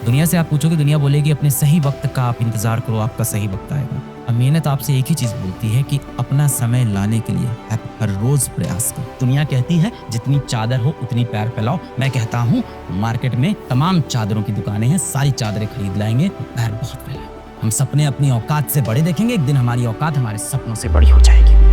दुनिया से आप पूछोगे, दुनिया बोलेगी अपने सही वक्त का आप इंतजार करो, आपका सही वक्त आएगा। अब मेहनत आपसे एक ही चीज बोलती है कि अपना समय लाने के लिए आप हर रोज प्रयास करो। दुनिया कहती है जितनी चादर हो उतनी पैर फैलाओ। मैं कहता हूँ मार्केट में तमाम चादरों की दुकानें हैं, सारी चादरें खरीद लाएंगे, पैर बहुत फैलाएंगे। हम सपने अपनी औकात से बड़े देखेंगे, एक दिन हमारी औकात हमारे सपनों से बड़ी हो जाएगी।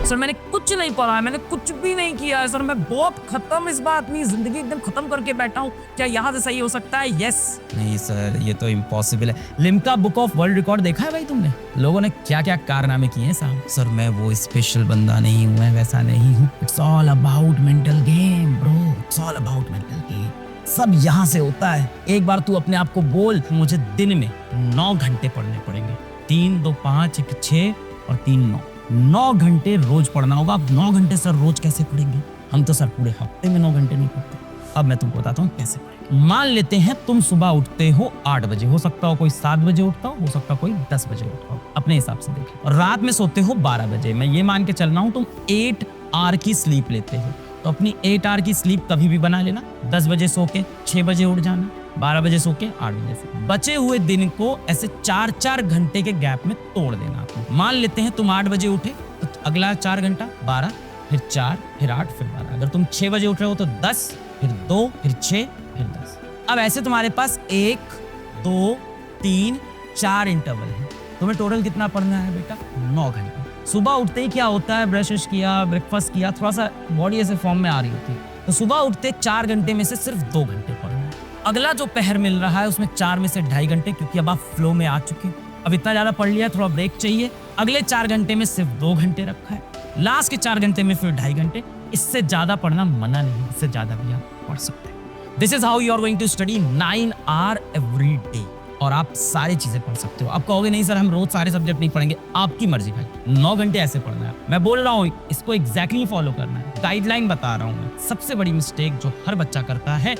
सर मैंने कुछ नहीं पढ़ा है, मैंने कुछ भी नहीं किया है सर, मैं बहुत खत्म इस बार अपनी जिंदगी एकदम खत्म करके बैठा हूँ। क्या यहाँ से सही हो सकता है? यस। नहीं सर, ये तो इम्पॉसिबल है। Limca book of world record देखा है भाई तुमने? लोगों ने क्या क्या कारनामे किए हैं साहब। सर मैं वो स्पेशल बंदा नहीं हूँ, मैं वैसा नहीं हूँ। It's all about mental game bro, it's all about mental game. सब यहाँ से होता है। एक बार तू अपने आप को बोल मुझे दिन में 9 घंटे पढ़ने पड़ेंगे। 3, 2, 5, 1, 6 और 3, 9। 9 घंटे रोज पढ़ना होगा। अब 9 घंटे सर रोज कैसे पढ़ेंगे? हम तो सर पूरे हफ्ते में 9 घंटे नहीं पढ़ते। अब मैं तुमको बताता हूँ कैसे पढ़ेंगे। मान लेते हैं तुम सुबह उठते हो 8 बजे, हो सकता हो कोई 7 बजे उठता हो सकता हो कोई 10 बजे उठता हो, अपने हिसाब से देखिए। और रात में सोते हो 12 बजे। मैं ये मान के चल रहा हूँ तुम 8 आवर की स्लीप लेते हो, तो अपनी 8 आवर की स्लीप कभी भी बना लेना। 10 बजे सो के 6 बजे उठ जाना, 12 बजे सो के 8 बजे से। बचे हुए दिन को ऐसे 4-4 घंटे के गैप में तोड़ देना। मान लेते हैं तुम 8 बजे उठे तो अगला 4 घंटा 12, फिर 4, फिर 8, फिर 12। अगर तुम 6 बजे उठ रहे हो तो 10, फिर 2, फिर 6, फिर 10। अब ऐसे तुम्हारे पास 1, 2, 3, 4 इंटरवल है। तुम्हें टोटल कितना पढ़ना है बेटा? 9 घंटे। सुबह उठते ही क्या होता है, ब्रश किया, ब्रेकफास्ट किया, थोड़ा सा बॉडी ऐसे फॉर्म में आ रही होती है, तो सुबह उठते 4 घंटे में से सिर्फ 2 घंटे पढ़ना है। अगला जो पहर मिल रहा है उसमें 4 में से 2.5 घंटे, क्योंकि अब आप फ्लो में आ चुके हैं। अब इतना ज्यादा पढ़ लिया, थोड़ा ब्रेक चाहिए। अगले 4 घंटे में सिर्फ 2 घंटे रखा है। लास्ट के 4 घंटे में फिर 2.5 घंटे। इससे ज्यादा पढ़ना मना नहीं, इससे ज्यादा भी आप पढ़ सकते हैं। This is how you are going to study 9 hour every day. और आप सारी चीजें पढ़ सकते हो। आप कहोगे नहीं सर हम रोज सारे सब्जेक्ट नहीं पढ़ेंगे, आपकी मर्जी भाई। 9 घंटे ऐसे पढ़ना है। मैं बोल रहा हूँ इसको एग्जैक्टली फॉलो करना है, गाइडलाइन बता रहा हूँ मैं। सबसे बड़ी मिस्टेक जो हर बच्चा करता है,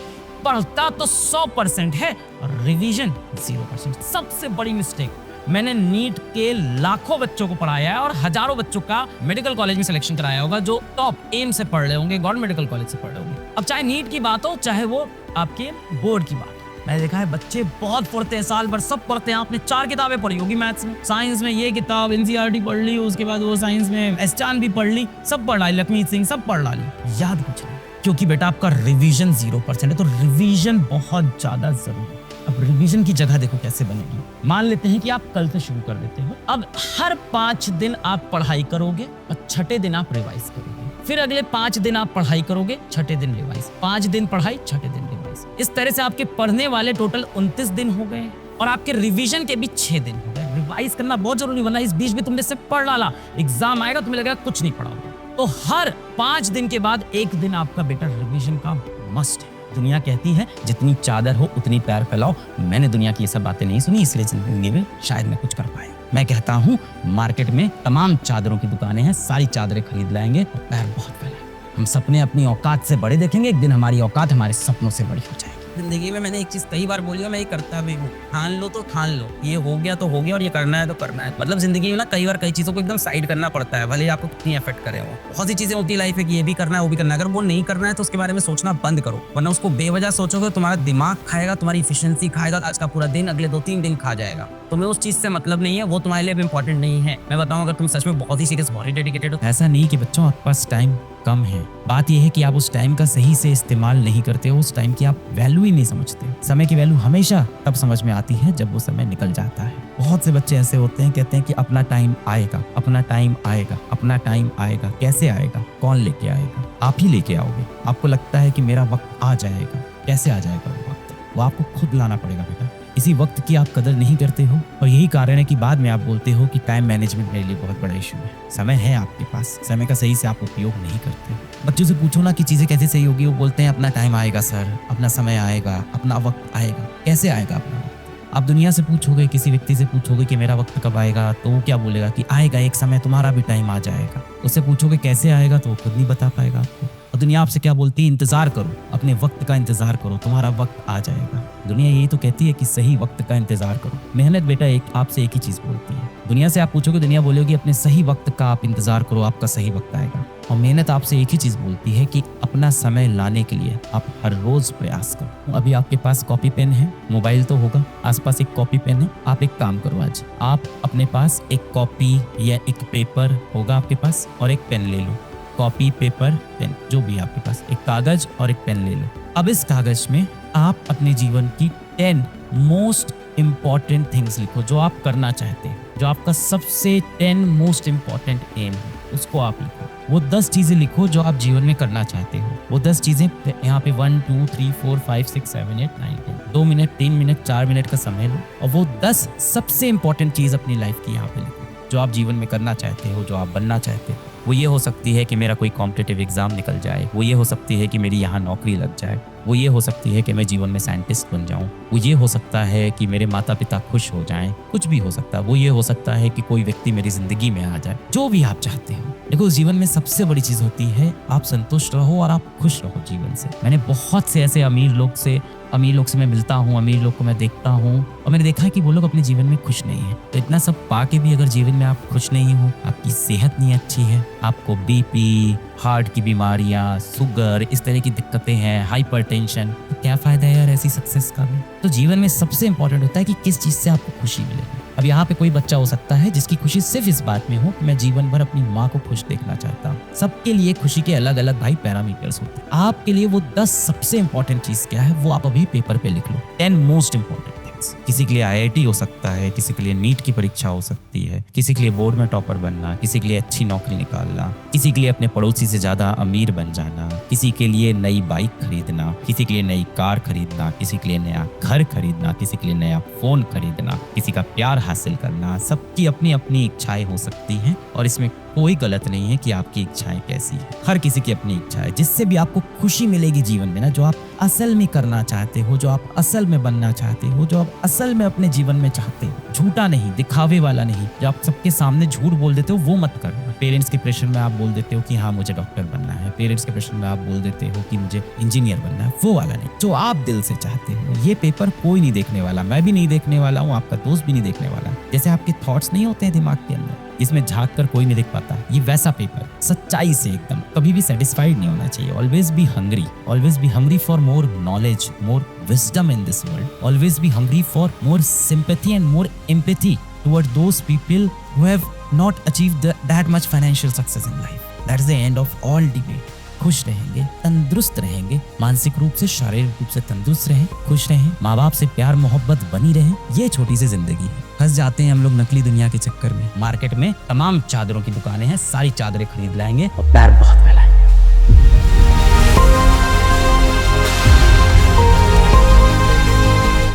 पढ़ता तो 100% है और रिवीजन 0%। सबसे बड़ी मिस्टेक। मैंने नीट के लाखों बच्चों को पढ़ाया है और हजारों बच्चों का मेडिकल कॉलेज में सिलेक्शन कराया होगा, जो टॉप एम से पढ़ रहे होंगे, गवर्नमेंट मेडिकल कॉलेज से पढ़ रहे होंगे। अब चाहे नीट की बात हो, चाहे वो आपके बोर्ड की बात हो, मैंने देखा है बच्चे बहुत पढ़ते हैं, साल भर सब पढ़ते हैं। आपने 4 किताबें पढ़ी होगी मैथ्स में, साइंस में ये किताब एनसीईआरटी पढ़ ली, उसके बाद वो साइंस में एस्टान भी पढ़ ली, सब पढ़ ली, लक्ष्मी सिंह सब पढ़ ली, याद कुछ नहीं, क्योंकि बेटा आपका रिवीजन 0% है। तो रिवीजन बहुत ज्यादा जरूरी है। अब रिवीजन की जगह देखो कैसे बनेगी। मान लेते हैं कि आप कल से शुरू कर देते हो। अब हर 5 दिन आप पढ़ाई करोगे और 6ठे दिन आप रिवाइज करोगे। फिर अगले 5 दिन आप पढ़ाई करोगे, 6ठे दिन रिवाइज, 5 दिन पढ़ाई, 6ठे दिन रिवाइज। इस तरह से आपके पढ़ने वाले टोटल 29 दिन हो गए और आपके रिवीजन के भी 6 दिन हो गए। रिवाइज करना बहुत जरूरी, वरना इस बीच में तुमने सिर्फ पढ़ डाला, एग्जाम आएगा तुम्हें लगेगा कुछ नहीं पढ़ा होगा। तो हर 5 दिन के बाद 1 दिन आपका बेटा रिवीजन का मस्ट है। दुनिया कहती है जितनी चादर हो उतनी पैर फैलाओ। मैंने दुनिया की ये सब बातें नहीं सुनी, इसलिए जिंदगी में शायद मैं कुछ कर पाया। मैं कहता हूँ मार्केट में तमाम चादरों की दुकानें हैं, सारी चादरें खरीद लाएंगे और पैर बहुत फैलाएंगे। हम सपने अपनी औकात से बड़े देखेंगे, एक दिन हमारी औकात हमारे सपनों से बड़ी हो जाएगी। जिंदगी में मैंने एक चीज कई बार बोली है, मैं ये करता भी हूँ। ठान लो तो ठान लो, ये हो गया तो हो गया और ये करना है तो करना है। मतलब जिंदगी में ना कई बार कई चीजों को एकदम साइड करना पड़ता है, भले आपको कितनी एफर्ट करे हो। बहुत सी चीजें होती है लाइफ में कि ये भी करना है वो भी करना है। अगर वो नहीं करना है तो उसके बारे में सोचना बंद करो, वरना उसको बेवजह सोचोगे तुम्हारा दिमाग खाएगा, तुम्हारी इफिशिएंसी खाएगा, आज का पूरा दिन अगले 2-3 दिन खा जाएगा। तुम्हें उस चीज से मतलब नहीं है, वो तुम्हारे लिए भी इंपॉर्टेंट नहीं है। मैं बताऊं अगर तुम सच में बहुत ही सीरियस, बहुत ही डेडिकेटेड हो। ऐसा नहीं कि बच्चों आपके पास टाइम कम है, बात यह है कि आप उस टाइम का सही से इस्तेमाल नहीं करते हो, उस टाइम की आप वैल्यू ही नहीं समझते। समय की वैल्यू हमेशा तब समझ में आती है जब वो समय निकल जाता है। बहुत से बच्चे ऐसे होते हैं, कहते हैं कि अपना टाइम आएगा, अपना टाइम आएगा, अपना टाइम आएगा। कैसे आएगा? कौन लेके आएगा? आप ही लेके आओगे। आपको लगता है कि मेरा वक्त आ जाएगा, कैसे आ जाएगा वो वक्त? वो आपको खुद लाना पड़ेगा बेटा। इसी वक्त की आप कदर नहीं करते हो और यही कारण है कि बाद में आप बोलते हो कि टाइम मैनेजमेंट मेरे लिए बहुत बड़ा इशू है। समय है आपके पास, समय का सही से आप उपयोग नहीं करते। बच्चों से पूछो ना कि चीजें कैसे सही होगी, वो बोलते हैं अपना टाइम आएगा सर, अपना समय आएगा, अपना वक्त आएगा। कैसे आएगा अपना वक्त? आप दुनिया से पूछोगे, किसी व्यक्ति से पूछोगे कि मेरा वक्त कब आएगा, तो वो क्या बोलेगा कि आएगा एक समय, तुम्हारा भी टाइम आ जाएगा। उससे पूछोगे कैसे आएगा, तो वो खुद नहीं बता पाएगा आपको। और दुनिया आपसे क्या बोलती है? इंतजार करो, अपने वक्त का इंतजार करो, तुम्हारा वक्त आ जाएगा। दुनिया यही तो कहती है कि सही वक्त का इंतजार करो। मेहनत बेटा आपसे एक ही चीज बोलती है। दुनिया से आप पूछोगे, दुनिया बोलेगी अपने सही वक्त का आप इंतजार करो, आपका सही वक्त आएगा। और मेहनत आपसे एक ही चीज बोलती है कि अपना समय लाने के लिए आप हर रोज प्रयास करो। अभी आपके पास कॉपी पेन है, मोबाइल तो होगा, आसपास एक कॉपी पेन है। आप एक काम करो, आज आप अपने पास एक कॉपी या एक पेपर होगा आपके पास और एक पेन ले लो। कॉपी, पेपर, पेन, जो भी आपके पास, एक कागज और एक पेन ले लो। अब इस कागज में आप अपने जीवन की 10 मोस्ट इम्पॉर्टेंट थिंग्स लिखो जो आप करना चाहते हैं, जो आपका सबसे 10 मोस्ट इम्पॉर्टेंट एम है, उसको आप लिखो। वो 10 चीजें लिखो जो आप जीवन में करना चाहते हो। वो 10 चीजें यहाँ पे 1 2 3 4 5 6 7 8 9 10 2 मिनट, 3 मिनट, 4 मिनट का समय लो और वो 10 सबसे इम्पॉर्टेंट चीज अपनी लाइफ की यहाँ पे लिखो जो आप जीवन में करना चाहते हो, जो आप बनना चाहते हो। वो ये हो सकती है कि मेरा कोई कॉम्पिटिटिव एग्जाम निकल जाए, वो ये हो सकती है कि मेरी यहाँ नौकरी लग जाए, वो ये हो सकती है कि मैं जीवन में साइंटिस्ट बन जाऊं, वो ये हो सकता है कि मेरे माता पिता खुश हो जाएं, कुछ भी हो सकता है। वो ये हो सकता है कि कोई व्यक्ति मेरी जिंदगी में आ जाए, जो भी आप चाहते हो। देखो, जीवन में सबसे बड़ी चीज होती है आप संतुष्ट रहो और आप खुश रहो जीवन से। मैंने बहुत से ऐसे अमीर लोग से मैं मिलता हूँ, अमीर लोग को मैं देखता हूँ और मैंने देखा है कि वो लोग अपने जीवन में खुश नहीं है। तो इतना सब पाके भी अगर जीवन में आप खुश नहीं हो, आपकी सेहत नहीं अच्छी है, आपको बीपी, हार्ट की बीमारियां, शुगर, इस तरह की दिक्कतें हैं, हाइपरटेंशन, तो क्या फायदा है यार ऐसी सक्सेस का भी। तो जीवन में सबसे इंपॉर्टेंट होता है कि किस चीज से आपको खुशी मिले। अब यहाँ पे कोई बच्चा हो सकता है जिसकी खुशी सिर्फ इस बात में हो कि मैं जीवन भर अपनी माँ को खुश देखना चाहता हूँ। सबके लिए खुशी के अलग अलग भाई पैरामीटर्स होते हैं। आपके लिए वो 10 सबसे इंपॉर्टेंट चीज क्या है वो आप अभी पेपर पे लिख लो। 10 मोस्ट इंपॉर्टेंट। किसी के लिए IIT हो सकता है, किसी के लिए नीट की परीक्षा हो सकती है, किसी के लिए बोर्ड में टॉपर बनना, किसी के लिए अच्छी नौकरी निकालना, किसी के लिए अपने पड़ोसी से ज्यादा अमीर बन जाना, किसी के लिए नई बाइक खरीदना, किसी के लिए नई कार खरीदना, किसी के लिए नया घर खरीदना, किसी के लिए नया फोन खरीदना, किसी का प्यार हासिल करना। सबकी अपनी अपनी इच्छाएं हो सकती हैं और इसमें कोई गलत नहीं है कि आपकी इच्छाएं कैसी है। हर किसी की अपनी इच्छा है, जिससे भी आपको खुशी मिलेगी जीवन में ना, जो आप असल में करना चाहते हो, जो आप असल में बनना चाहते हो, जो आप असल में अपने जीवन में चाहते हो। झूठा नहीं, दिखावे वाला नहीं, जो आप सबके सामने झूठ बोल देते हो वो मत करना। पेरेंट्स के प्रेशर में आप बोल देते हो कि हाँ मुझे डॉक्टर बनना है, पेरेंट्स के प्रेशर में आप बोल देते हो कि मुझे इंजीनियर बनना है, वो वाला नहीं। जो आप दिल से चाहते हो। ये पेपर कोई नहीं देखने वाला, मैं भी नहीं देखने वाला हूँ, आपका दोस्त भी नहीं देखने वाला। जैसे आपके थॉट्स नहीं होते हैं दिमाग के अंदर, इसमें झांक कर कोई नहीं देख पाता, ये वैसा पेपर सच्चाई से एकदम कभी भी सेटिस्फाइड नहीं होना चाहिए। Always be hungry for more knowledge, more wisdom in this world. Always be hungry for more sympathy and more empathy toward those people who have not achieved that much financial success in life. That is the end of all debate. खुश रहेंगे, तंदुरुस्त रहेंगे, मानसिक रूप से, शारीरिक रूप से तंदुरुस्त रहें, खुश रहें, माँ बाप से प्यार मोहब्बत बनी रहे। ये छोटी सी जिंदगी है। फंस जाते हैं हम लोग नकली दुनिया के चक्कर में। मार्केट में तमाम चादरों की दुकानें हैं, सारी चादरें खरीद लाएंगे और प्यार बहुत मिला।